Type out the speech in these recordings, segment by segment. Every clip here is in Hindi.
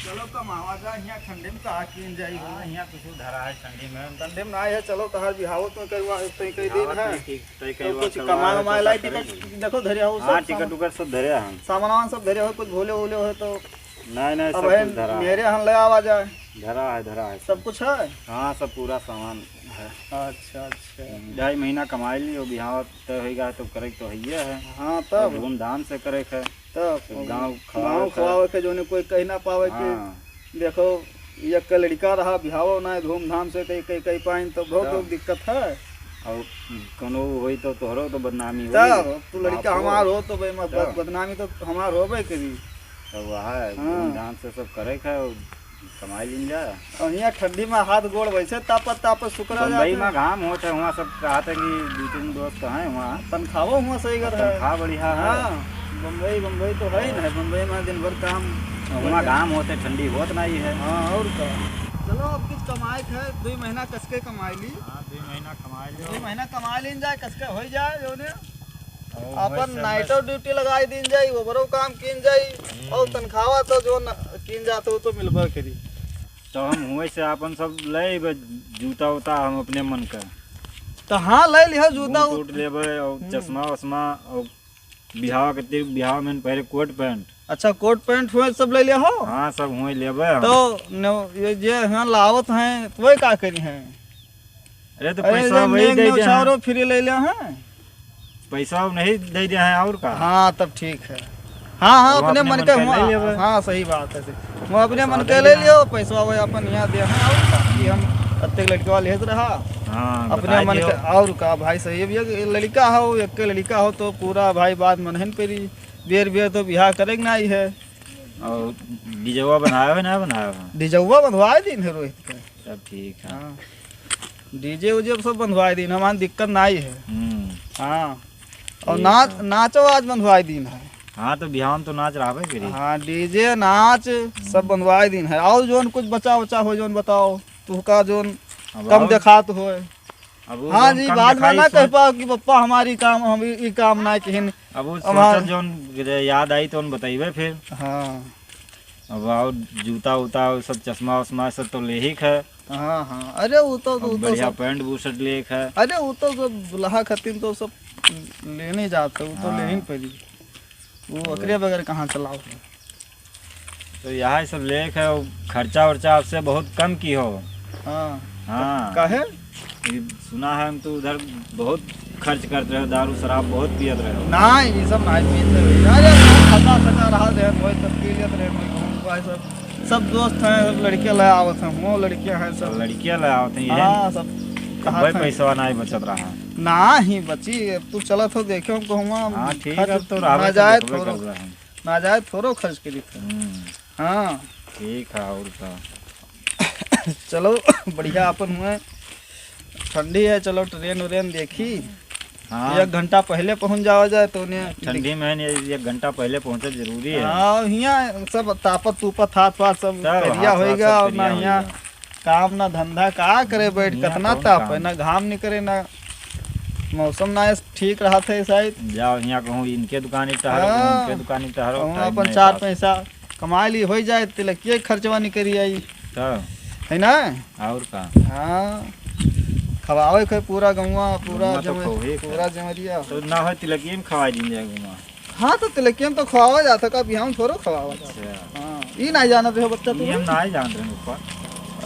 चलो कमावा जा यहाँ ठंडे में कहा किन जाई हो यहाँ कुछ धरा है ठंडी में। ठंडे में ना है। चलो तहर बिहाव तो कई दिन है तो कुछ कमाए उमाए लाई टिकट देखो धरे हो हाँ टिकट उकट सब धरे हैं सामान सब धरे हो कुछ भोले वोले हो तो नहीं अब सब कुछ धरा मेरे यहाँ ले आवा जाए धरा है सब कुछ है। हाँ सब पूरा सामान है। अच्छा अच्छा 2.5 महीना कमाई लियो बिहाव तय होगा तो करे तो है है। हाँ तब धूमधाम से करे है तब गाँव खवावे के जो कोई कह ना पावे कि देखो ये का लड़का रहा बिहाव ना धूमधाम से कई पाइन तो बहुत दिक्कत है। और कनो होई तो तोहरो तो बदनामी हो तब तू लड़का हमार हो तो बदनामी तो हमार होबे करी। तो वह धूमधाम से सब करे है कमाई लिन जाए। और यहाँ ठंडी में हाथ गोड़ वैसे तापत शुक्र बम्बई में घाम होता है वहाँ सब कहते कि 2-3 दोस्त हैं वहाँ तनख्वाहो हुआ सही कर है। तनख्वाह बढ़िया है। हाँ बम्बई तो है ना बम्बई में दिन भर काम वहाँ घाम होते ठंडी बहुत नहीं है। हाँ और क्या चलो अब कुछ कमाए है 2 महीना कसके कमाई ली। हाँ 2 महीना कमाई ली 2 महीना कमा लीन जाए कसके हो जाए जो ने अपन नाइट ड्यूटी लगाई दिन जाई वो बरो काम किन जाई और तनख्वाह तो जो किन जाते हो तो मिलबा करी। तो हम हुए से अपन सब ले जूता उता हम अपने मन का तो हाँ ले लिया जूता टूट लेबे और चश्मा वश्मा और बिहाव में पहले कोट पैंट। अच्छा कोट पैंट हुए सब ले लिया हो। हाँ सब हुए लेबे तो ये जे यहाँ लावत हैं वही का करी हैं। अरे तो पैसा वही दे दे हैं फ्री ले लिया हैं पैसा नहीं दे दिया है और का। हाँ तब ठीक है। हाँ अपने मन के हाँ सही बात है वो अपने मन के ले लियो पैसा वो अपन यहाँ दे हैं और कि हम अत्ते लड़के वाले हेत रहा। हाँ अपने मन के और का भाई सही है लड़का हो एक लड़का हो तो पूरा भाई बात मनहन पे बेर तो बिहार करेगा ना ही है। और डीजवा बनाया है ना बनाया डीजवा बंधवाए दिन है रोहित के सब ठीक है। हाँ डीजे उजे सब बंधवाए दिन हमारी दिक्कत ना ही है। हाँ और नाचो आज बंधवाए दिन है। हाँ तो बिहार तो नाच रहा है। हाँ डीजे नाच सब बंधवाए दिन है। और जोन कुछ बचा हो जोन बताओ तू का जोन कम देखात हो। हाँ जी बाद में ना कह पाओ कि पप्पा हमारी काम हम ये काम ना किन अब वो जोन याद आई तो बताइए फिर। हाँ अब और जूता उता सब चश्मा वश्मा सब तो ले ही है। हाँ हाँ अरे वो तो बढ़िया पैंट बूशर्ट ले है। अरे वो तो दुल्हा खतीन तो सब लेने जाते वो तो लेने पड़ी वो अकरे बगैर कहाँ चलाओ। तो यहाँ सब लेख है खर्चा वर्चा आपसे बहुत कम की हो। हाँ हाँ काहे सुना है हम तो उधर बहुत खर्च करते रहे दारू शराब बहुत पियत रहे। ना ये सब ना पीते अरे खसा सका रहा दे वही सब पी लेते रहे सब दोस्त हैं लड़के ले आवत हैं वो लड़कियां हैं सब लड़कियां ले आवत हैं। हाँ सब कोई पैसा नहीं बचत रहा ना ही बची तू चलत हो देखे हमको हम। हाँ ठीक है तो ना जाए थोड़ो खर्च करी थे। हाँ ठीक है और का चलो बढ़िया अपन हुए ठंडी है चलो ट्रेन व्रेन देखी। हाँ 1 घंटा पहले पहुंच जाओ जाए तो उन्हें ठंडी में 1 घंटा पहले पहुंचे जरूरी है। हाँ यहाँ सब तापत तूपत हाथ पाथ सब करिया होएगा और ना यहाँ काम ना धंधा का करे बैठ कितना ताप है ना घाम निकले ना मौसम ना ठीक रहा था शायद। जाओ यहाँ कहूँ इनके दुकान इनके दुकान अपन 4 पैसा कमा ली हो जाए तिलकिए खर्चवा निकली आई है ना और का। हाँ खवावे के पूरा गौवा पूरा जमरिया तो ना हो तिलकिए में खवा दी जाएगा। हाँ तो तिलकिए में तो खवावा जाता का बिहार थोड़ा खवावा। हाँ ये नहीं जाना तो बच्चा तुम हम नहीं जान रहे ऊपर।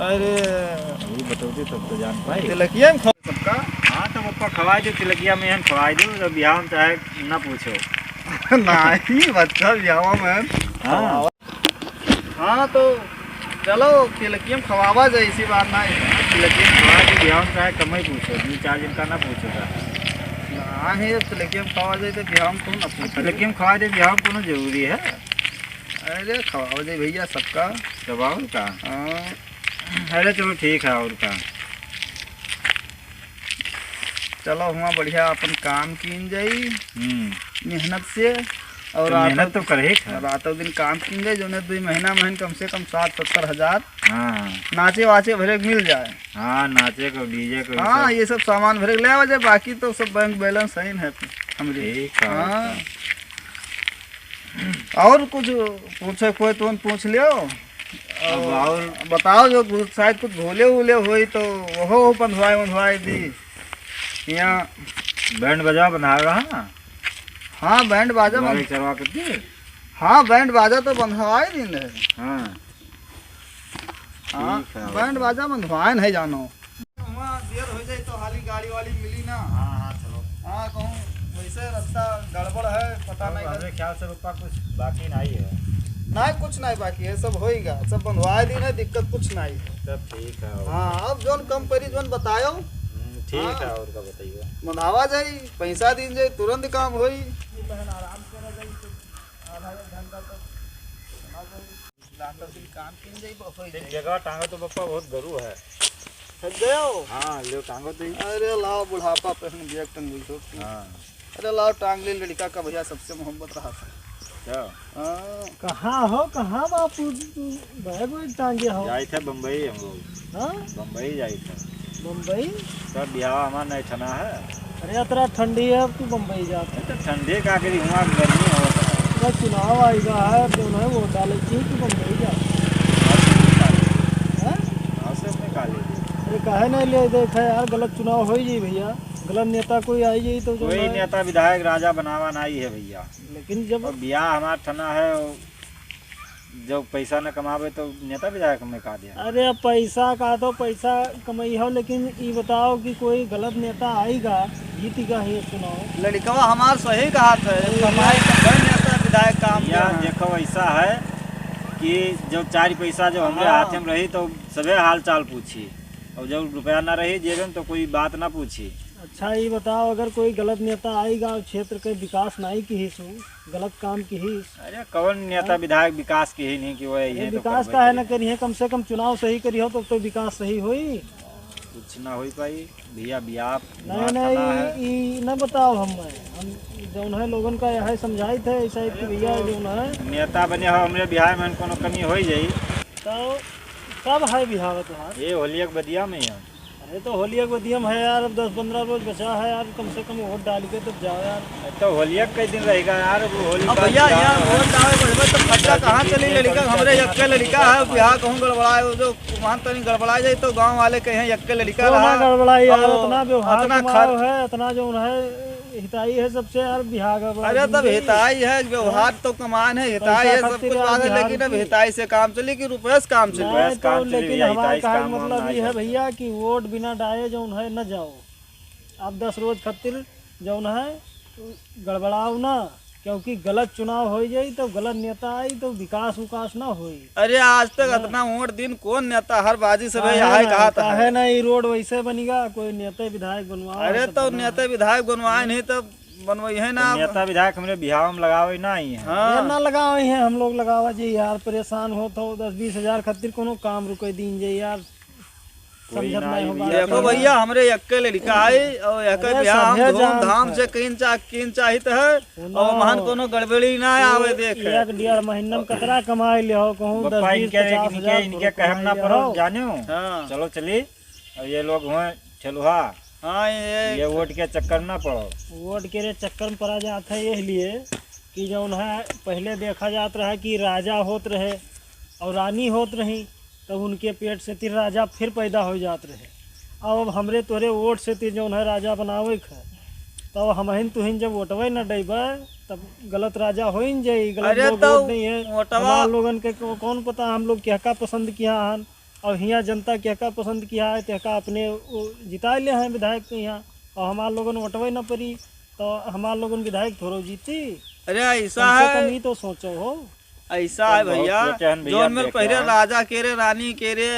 अरे वो बताओगे तब तो जान पाए तिलकिए में सबका। हाँ तो पप्पा खवाई दो तिलकिया में हम खवाई दो तो बिहार में चाहे ना पूछो नहीं बच्चा बिहार में। हाँ तो चलो तिलकियम खवावा जाए इसी बात ना तिलकियम खवा के बिहार में चाहे कम ही पूछो 2-4 दिन का ना पूछो ना ही तिलकियम खवा जाए तो बिहार में कौन ना पूछो। तिलकियम खवा दे बिहार में कोनो जरूरी है। अरे खवावा जाए भैया सबका दबाओ का। हाँ अरे चलो ठीक है और का चलो हुआ बढ़िया अपन काम कीन जाई मेहनत से और तो मेहनत तो करे रातों दिन काम कीन जाए जो 2 महीना में कम से कम 60-70 हजार। हाँ नाचे वाचे भरे मिल जाए। हाँ नाचे को डीजे को हाँ ये सब सामान भरे ले वजह बाकी तो सब बैंक बैलेंस सही है हमारे। हाँ और कुछ पूछे कोई तो पूछ लियो अब और बताओ जो शायद कुछ भूले वूले हुई तो वो बंधवाई दी यहाँ। बैंड बजा बना रहा है ना। हाँ बैंड बाजा चढ़वा कर दिए। हाँ बैंड बाजा तो बंधवाए दिन है। हाँ हाँ बैंड बाजा बंधवाए नहीं जानो। वहाँ देर हो जाए तो हाली गाड़ी वाली मिली ना। हाँ हाँ चलो। हाँ कहूँ वैसे रास्ता गड़बड़ है पता नहीं। मेरे ख्याल से रुपया कुछ बाकी नहीं है। नहीं कुछ नहीं बाकी है, सब होएगा, सब बंधवाए दिन है, दिक्कत कुछ नहीं है। सब ठीक है। हाँ अब जोन कम परी जोन बतायो ठीक है। और का बताइए बंधावा जाई, पैसा दिन जाई, तुरंत काम होई। आराम से रह जाई, आधा एक घंटा तक काम किन जाई बफई एक जगह टांगो तो पप्पा बहुत गरु है। थक गयो। हाँ ले टांगो तो। अरे लाओ बुढ़ापा पे बैग टंग गई। हाँ अरे लाओ टांग ली, लड़का का भैया सबसे मोहब्बत रहा था। क्या कहाँ हो कहाँ बापू बैग वैग टांगे हो? जाए थे बम्बई हम लोग। हाँ बम्बई जाए थे। बम्बई? सब ब्याह हमारा नहीं ठना है। अरे इतना ठंडी है अब तू बम्बई जाते? तो ठंडे का करी वहाँ गर्मी होता है। तो चुनाव आएगा है तो उन्हें वोट डाले चाहिए कि बम्बई जाते? अरे काहे नहीं ले देखा यार, गलत चुनाव हो ही भैया, गलत नेता कोई आई जाई तो जो कोई नेता विधायक राजा बनावा नहीं है भैया। लेकिन जब ब्याह हमारा ठना है, जब पैसा न कमावे तो नेता विधायक में का दिया। अरे पैसा का तो पैसा कमाई हो, लेकिन ये बताओ कि कोई गलत नेता आएगा जीतेगा ही चुनाव? लड़का हमार सही कहा था, कमाई का नेता विधायक काम या देखो ऐसा है कि जब 4 पैसा जो हमारे हाथ में रही तो सबे हाल चाल पूछी, और जब रुपया ना रही जेब में तो कोई बात ना पूछी। अच्छा ये बताओ, अगर कोई गलत नेता आएगा क्षेत्र के विकास नहीं की ही सो गलत काम की ही? अरे कौन नेता विधायक विकास की ही नहीं कि वो ये विकास का है ना करी है, कम से कम चुनाव सही करी हो तो विकास सही होई। कुछ ना हो पाई भैया। ब्याह नहीं ये न बताओ, हम जो है लोगन का यह समझाई थे ऐसा कि भैया जो है नेता बने हो हमारे बिहार में कोनो कमी हो जाई तो कब है बिहार तुम्हारा? ये होलिया के बदिया में है। अरे तो होलिया के बदिया में है यार, अब 10-15 रोज बचा है यार, कम से कम वोट डाल के तब जाओ यार। तो होलिया कई दिन रहेगा यार वो होली का। भैया यहाँ वोट डाले बढ़े तो खर्चा कहाँ चली? लड़का हमरे यक्के लड़का है, बिहार कहूँ गड़बड़ाए जो वहाँ तनी गड़बड़ा जाए तो गांव वाले कहें यक्के लड़का रहा गड़बड़ाई यार, इतना व्यवहार इतना है, इतना जो है हिताई है सबसे यार बिहार का। अरे तब हिताई है, व्यवहार तो कमान है, हिताई है, सब कुछ बात है, लेकिन अब हिताई से काम चले कि रुपये से काम चले? तो लेकिन हमारा कहने का मतलब ये है भैया कि वोट बिना डाले जो है न जाओ। आप 10 रोज खातिर जो है गड़बड़ाओ ना, क्योंकि गलत चुनाव हो जाए तो गलत नेता आई तो विकास उकास ना होई। अरे आज तक इतना वोट दिन कौन नेता हर बाजी से भाई यहाँ कहा था है ना, ये रोड वैसे बनेगा, कोई नेता विधायक बनवा? अरे तो नेता विधायक बनवाए नहीं तो बनवाई है ना। नेता विधायक हमारे बिहार में लगावे ना ही है। हाँ। ना लगावे हैं हम लोग, लगावा जी यार, परेशान हो तो 10-20 हजार खातिर कोनो काम रुके दीन जे यार, समझत नहीं होगा। देखो भैया हमरे यक्के लड़का आई और यक्के बिहार हम धूमधाम से किन चाहित है और महान कोनो गड़बड़ी ना आवे। देख 1-1.5 महीना में कतरा कमाई ले हो, कहूँ 10-20-50 हजार इनके कहम ना पड़ो जाने हो। चलो चली और ये लोग हुए ठेलुहा। हाँ ये वोट के चक्कर ना पड़ो। वोट के चक्कर में पड़ा जाता है इसलिए कि जो है पहले देखा जाता रहा कि राजा होत रहे और रानी होत रही, तब उनके पेट से तिर राजा फिर पैदा हो जाते रहे। अब हमरे तोरे वोट से तिर जो है राजा बनावे है, तब हमहिन तुहिन जब वोटवे न डेबे तब गलत राजा हो जाये। गलत लोग वोट नहीं है, हमारे लोगन के कौन पता हम लोग क्या का पसंद किया हन और यहाँ जनता क्या का पसंद किया है, त्या का अपने जिता ले हैं विधायक के यहाँ, और हमारे लोगन वोटवे न पड़ी तो हमारे लोगन विधायक थोड़ो जीती। अरे ऐसा है तो सोचो हो, ऐसा है भैया जो में पहले राजा के रे रानी के रे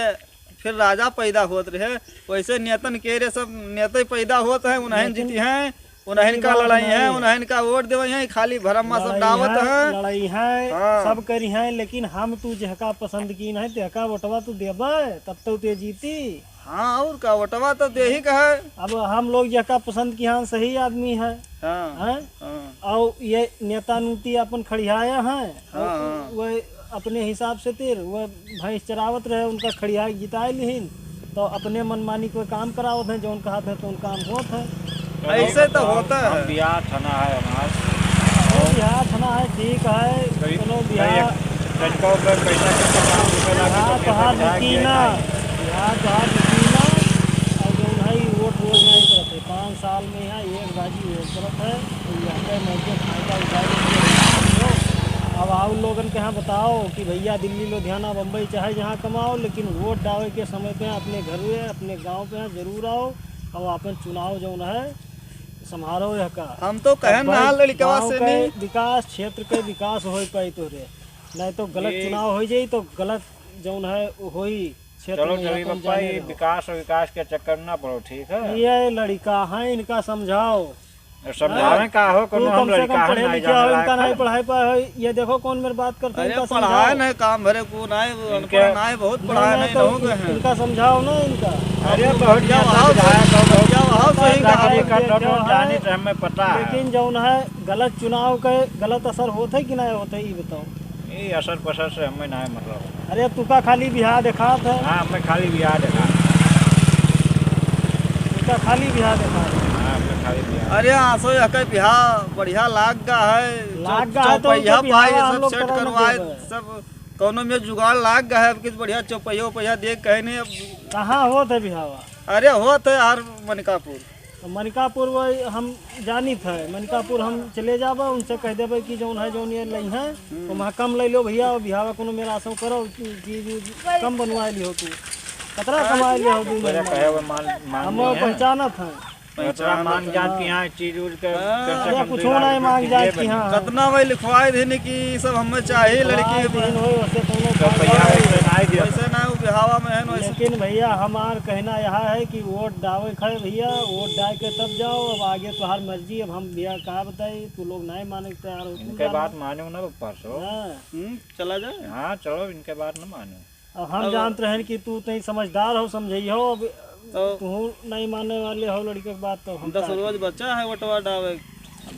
फिर राजा पैदा होत रहे, वैसे नेतन के रे सब नेता पैदा होते हैं, उन्हें जीती हैं, उन्हें का लड़ाई है, उन्हें का वोट देवे हैं, खाली भरम्मा सब दावत है, लड़ाई है। हाँ। सब करी है, लेकिन हम तू जहका पसंद की नहीं तेहका वोटवा तू देबे तब तो ते जीती। हाँ और का वोटवा तो दे ही का है। अब हम लोग जहका पसंद की हाँ सही आदमी है। हाँ। और ये नेता नुती अपन खड़ियाया है। हाँ। वह अपने हिसाब से तिर वह भैंस चरावत रहे, उनका खड़िया जिताए लिहिन तो अपने मनमानी कोई काम करावत है, जो उनका हाथ है तो उनका काम होता है। ऐसे तो होता है। बिहार थाना है हमारा, बिहार थाना है, ठीक है। चलो बिहार बिहार रुकी ना, बिहार रुकी ना। और जो है वोट रोज नहीं करते, 5 साल में यहाँ एक बाजी वोट करत है, तो यहाँ पे मौके फायदा उठाए। अब आओ लोगन के यहाँ बताओ कि भैया दिल्ली लुधियाना बम्बई चाहे जहाँ कमाओ, लेकिन वोट डाले के समय पे अपने घर में अपने गांव पे जरूर आओ और अपन चुनाव जो है संभालो। यह का हम तो कहन रहा लड़कवा गाँव से के नहीं विकास, क्षेत्र के विकास हो पाई तो रे, नहीं तो गलत चुनाव हो जाई तो गलत जो है होई क्षेत्र चलो में। चलिए अपन पप्पा, जाने ये रहो। विकास और विकास के चक्कर में ना पड़ो, ठीक है? ये लड़का है, इनका समझाओ। समझावे का हो, तू कोनो कम हम से लड़का कम है पढ़े नहीं लिखे हो, जाने इनका नहीं लायक। पढ़ाई पाए। ये देखो कौन मेरे बात करते हैं, अरे इनका पढ़ाए समझाओ। नहीं काम भरे को नहीं इनके- अनपढ़ नहीं बहुत पढ़ाए नहीं तो हो गए हैं। इनका समझाओ ना इनका। अरे बहुत जब ज्यादा आओ विधायक हो, बहुत जब आओ सही ज्यादा कहा। जाने का जो तो है, जाने तो हमें पता है। लेकिन जौन है गलत चुनाव के गलत असर होते कि नहीं होते ये बताओ। ये असर पसर से हमें ना मतलब। अरे तुका खाली बिहार देखात है, हाँ, हमें खाली बिहार देखा। तुका खाली बिहार देखात है। हाँ, हमें खाली बिहार। अरे आसो यके बिहार बढ़िया लाग गा है। लाग गा है तो चौपहिया उनके बिहार पाई हम सब लोग सेट करा न करवाए, देबै। सब कोनो में जुगाड़ लाग गा है। अब किस बढ़िया चौपहिया उपहिया देख कहे नहीं अब। कहाँ होते बिहावा? अरे होत है हर मनिकापुर। तो मनिकापुर वो हम जानी थे, मनिकापुर हम चले जाबा, उनसे कह देवे कि जौन है जौन ये लई है तो वहाँ कम ले लो भैया, और बिहावा कोनो मेरा आसो करो चीज कम बनवा लियो, तू कतरा कमा लियो तू। मेरा कहे वो मान हम नहीं है। पहचानत है, थोड़ा मान जान की यहाँ चीज उज के अरे कुछ नहीं मांग जाए कि हाँ कतना वही लिखवाए थे कि सब हमें चाहिए लड़की दिन हो वैसे कोनो तो फायदा भैया नहीं। ऐसे नहीं दिया। वैसे ना वो बिहावा में है ना वैसे। लेकिन भैया हमार कहना यह है कि वोट डाले खड़े भैया, वोट डाल के तब जाओ। अब आगे तो हर मर्जी, अब हम भैया कहा बताई, तू लोग नहीं माने के तैयार हो। इनके बात मानो ना परसों। चला जाए। हाँ चलो, इनके बात ना मानो। अब हम जानते हैं कि तू तई समझदार हो, समझी हो। अब तो तू नहीं मानने वाले हो लड़के की बात, तो हम 10 रोज बच्चा है वटवा डावे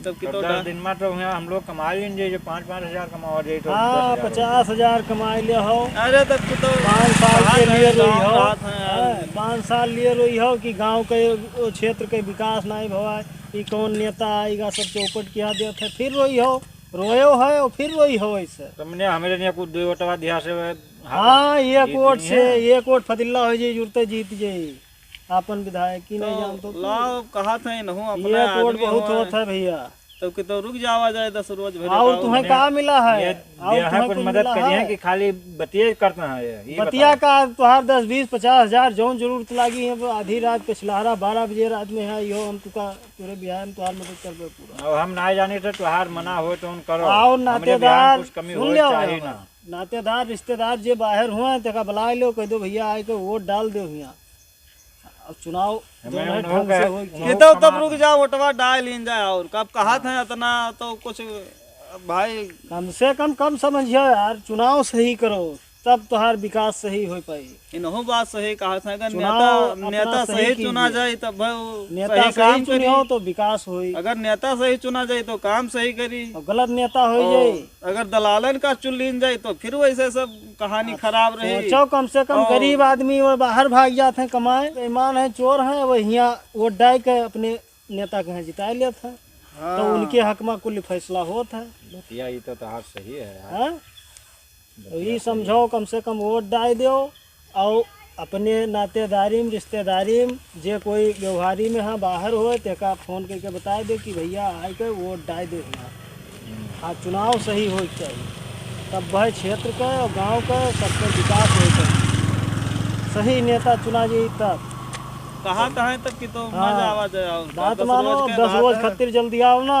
तब की तो 10 दिन में तो हम लोग कमा लेंगे, जो 5-5 हजार कमा जाए तो हाँ 10,000 50,000 कमाए ले हो। अरे तब की तो 5 साल के लिए रोई हो, बात है यार। 5 साल लिए रोई हो कि गांव के वो क्षेत्र के विकास नहीं भवा, ये कौन नेता आएगा सब चौपट किया देते है, फिर रोई हो, रोयो है और फिर रोई हो ऐसे। तुमने हमें लिए कुछ 2 वोटवा दिया से हाँ एक जीत वोट नहीं से है। एक वोट फतिल्ला हो जाए, जुड़ते जीत जाए अपन विधायक की नहीं जानते तो लाओ कहा था नहीं अपना ये वोट आदमी बहुत हुआ है। होता है भैया। तब की तो रुक जावा जाए 10 रोज भरे और का। तुम्हें कहा मिला है? ये और यहाँ तुम्हें कुछ कुछ मदद मिला करी है है? कि खाली बतिये करते हैं ये बतिया का तुहार 10, 20, 50 हजार जौन जरूरत लागी है वो आधी रात पे सिलहरा 12 बजे रात में है यो, हम तुका पूरे बिहार में तुहार मदद करबे पूरा। अब हम ना जाने तो त्योहार मना हो तो उन करो। और हमरे बिहार नातेदार में कुछ कमी सुन हो लियो चाहिए बाबा, ना। नातेदार रिश्तेदार जे बाहर हुआ तेका बुला लो, कह दो भैया आए के वोट डाल दो यहाँ। अब चुनाव जो है ढंग से हो। ये तो तब रुक जाओ वटवा डाल लीन जाए। और कब कहा था इतना तो कुछ भाई कम से कम समझियो यार, चुनाव सही करो तब तुहार विकास सही हो पाई। इनहु बात सही कहा था। अगर चुनाव नेता अपना नेता सही सही चुना कीजिए। जाए तब वो नेता सही काम सही करी। चुनियो तो विकास होई, अगर नेता सही चुना जाए तो काम सही करी। और गलत नेता हो और जाए अगर दलालन का चुन लीन जाए तो फिर वैसे सब कहानी खराब रही। सोचो कम से कम और- गरीब आदमी वो बाहर भाग जाते हैं कमाए, बेईमान है, चोर हैं, वो यहाँ वोट डाल के अपने नेता के यहाँ जिता लेते हैं। तो उनके हक में कुल फैसला होता है। बतिया ये तो तहार सही है यार। हाँ? तो ये समझो कम से कम वोट डाल दो, और अपने नातेदारी में रिश्तेदारी में जे कोई व्यवहारी में हाँ बाहर हो तेका फोन करके बता दे कि भैया आए के वोट डाल दो यहाँ। हाँ चुनाव सही हो चाहिए, तब वह क्षेत्र का और गांव का सबका विकास हो चाहिए। सही नेता चुना जाए तब। कहाँ तक की तो हाँ। मजा आवा जाए। और बात 10 मानो, रोज के 10 बाद रोज है। खातिर जल्दी आओ ना,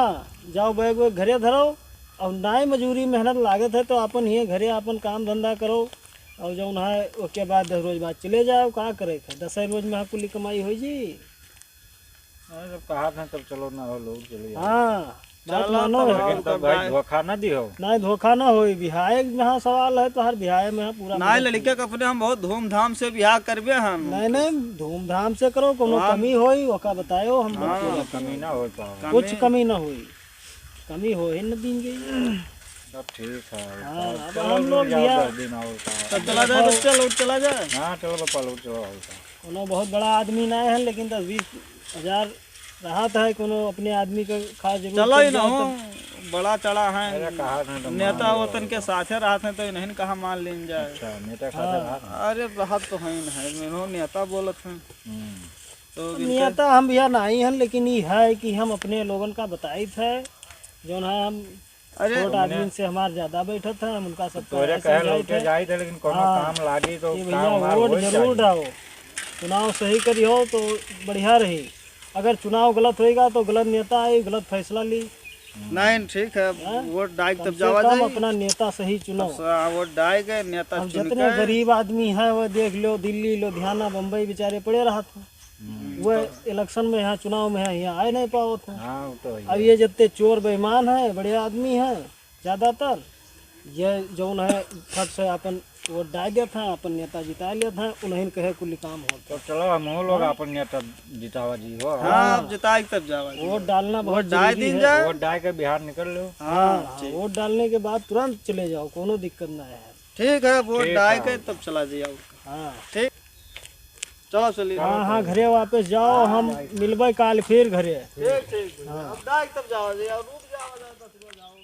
जाओ बैग वैग घरे धरो, और नाई मजूरी मेहनत लागत है तो अपन ही घरे अपन काम धंधा करो, और जो है उसके बाद 10 रोज बाद चले जाओ। का करे थे 10 रोज में कुल कमाई हो जी। जब कहा था तब चलो ना हो लोग चले जाओ। हाँ बात चलो मानो, तो लेकिन तब भाई धोखा ना दियो। नहीं धोखा ना हो। बिहाय में हाँ सवाल है तो हर बिहाय में हाँ पूरा नाई लड़के के अपने हम बहुत धूमधाम से ब्याह करबे हम। नहीं धूमधाम से करो, कोनो कमी होई ओका बतायो हम कोई कमी ना हो पाओ। कुछ कमी ना हुई, कमी हो ही न देंगे। सब ठीक है। हाँ, अब चलो हम लोग जाओ, भैया 10 दिन और का। तब चला जाए तो चला जाए। हाँ चलो पापा लोग चलो और का। कोनो बहुत बड़ा आदमी ना है, लेकिन 10-20 हजार राहत है, कोनो अपने आदमी का खास जरूरत चलो ही पड़ ना जाए हो तो बड़ा चढ़ा है अरे कहा था तो नेता वतन के साथे रहते हैं तो इन्हें कहाँ मान लेन जाए। अच्छा नेता खाते रहा। अरे राहत तो है न है मेरे नेता बोलत हैं तो नेता हम भैया नहीं हैं, लेकिन ये है कि हम अपने लोगन का बताई थे जो ना हम अरे छोट आदमी से हमारे ज्यादा बैठे थे, हम उनका सब तोरे कहे लौटे जाई थे लेकिन कोनो हाँ। काम लागी तो कि काम भैया हमार वोट हो जरूर डालो, चुनाव सही करियो तो बढ़िया रही। अगर चुनाव गलत होएगा तो गलत नेता आई गलत फैसला ली। नहीं ठीक है वोट डाल कम तब से जावा कम जाए अपना नेता सही चुनो। वोट डाल के नेता अब चुन जितने के गरीब आदमी है वो देख लो, दिल्ली लुधियाना बम्बई बेचारे पड़े रहा था, वो इलेक्शन में यहाँ चुनाव में है यहाँ आए नहीं पाओ थे। हाँ वो तो अब ये जितने चोर बेईमान है बड़े आदमी हैं ज्यादातर, ये जो है फट से अपन वोट डाल देते हैं, अपन नेता जिता लेते हैं, उन्हें कहे कुल काम होता। तो चलो हम लोग अपन नेता जितावा जी हो। हाँ अब जिताई तब जावा वोट डालना बहुत डाल जरूरी दिन है। जाए वोट डाल के बिहार निकल लो। हाँ वोट डालने के बाद तुरंत चले जाओ, कोनो दिक्कत ना है। ठीक है वोट ठीक डाल है। के तब चला जाओ। हाँ ठीक चलो चलिए हाँ हाँ घरे वापस जाओ, हम मिलबे काल फिर घरे। ठीक ठीक अब डाल तब जाओ रुक जाओ 10 बजे जाओ।